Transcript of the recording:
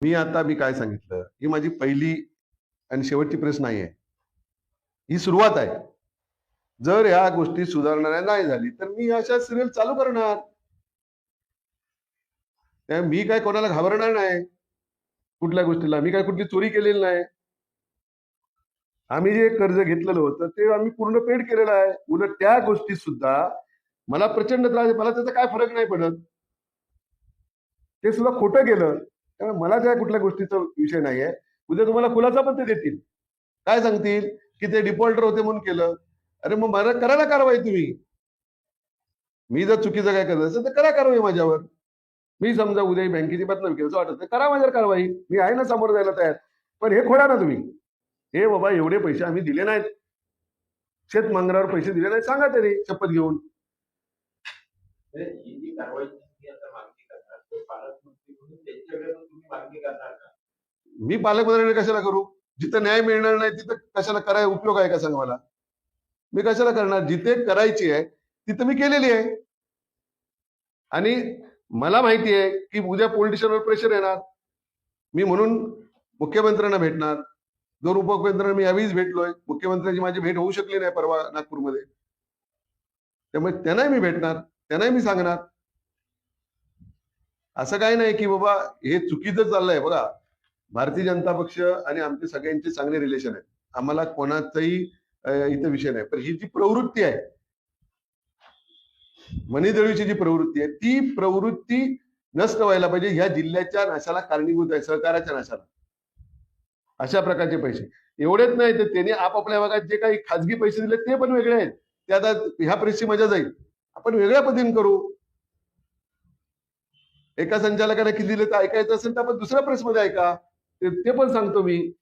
मी काय सांगितलं, ही माझी पहिली आणि शेवटची प्रेस नाही आहे. ही सुरुवात आहे. जर ह्या गोष्टी सुधारणाऱ्या नाही झाली तर मी अशा सिरियल चालू करणार. मी काय कोणाला घाबरणार नाही कुठल्या गोष्टीला. मी काय कुठली चोरी केलेली नाही. आम्ही जे कर्ज घेतलेलं होतं ते आम्ही पूर्ण पेड केलेलं आहे. उलट त्या गोष्टी सुद्धा मला प्रचंड त्रास आहे. मला त्याचा काय फरक नाही पडत. ते सुद्धा खोटं गेलं त्यामुळे मला त्या कुठल्या गोष्टीचा विषय नाहीये. उद्या तुम्हाला खुलासा पण ते देतील. काय सांगतील की ते डिफॉल्टर होते म्हणून केलं. अरे मग मला करा ना कारवाई तुम्ही. मी जर चुकीचं काय करत असेल तर करा कारवाई माझ्यावर. मी समजा उद्या बँकेची बदनामी केलं असं वाटत नाही, करा माझ्यावर कारवाई. मी आहे ना समोर जायला तयार. पण हे खोडा ना तुम्ही. हे बाबा एवढे पैसे आम्ही दिले नाहीत. शेतमंगरावर पैसे दिले नाहीत सांगा तरी शपथ घेऊन. मी पालकमंत्र्यांनी कशाला करू. जिथं न्याय मिळणार नाही तिथं कशाला करायला उपयोग आहे का सांगा मला. मी कशाला करणार. जिथे करायची आहे तिथं मी केलेली आहे. आणि मला माहिती आहे की उद्या पॉलिटिशियनवर प्रेशर येणार. मी म्हणून मुख्यमंत्र्यांना भेटणार. 2 उपमुख्यमंत्र्यांना मी यावेळीच भेटलोय. मुख्यमंत्र्यांची माझी भेट होऊ शकली नाही परवा नागपूरमध्ये. त्यामुळे त्यांनाही मी भेटणार, त्यांनाही मी सांगणार. असं काही नाही की बाबा हे चुकीचं चाललंय. बघा, भारतीय जनता पक्ष आणि आमचे सगळ्यांचे चांगले रिलेशन आहेत. आम्हाला कोणाचाही इथं विषय नाही. पण ही जी प्रवृत्ती आहे, मनीदळीची जी प्रवृत्ती आहे, ती प्रवृत्ती नष्ट व्हायला पाहिजे. ह्या जिल्ह्याच्या नाशाला कारणीभूत आहे, सहकाराच्या नाशाला. अशा प्रकारचे पैसे एवढेच नाही तर त्यांनी आपापल्या भागात जे काही खाजगी पैसे दिले ते पण वेगळे आहेत. ते आता ह्या प्रेसची मजा जाईल. आपण वेगळ्या पद्धतीने करू. एका संचालकाला किती दिले तर ऐकायचं असेल तर आपण दुसऱ्या प्रेसमध्ये ऐका. ते पण सांगतो मी.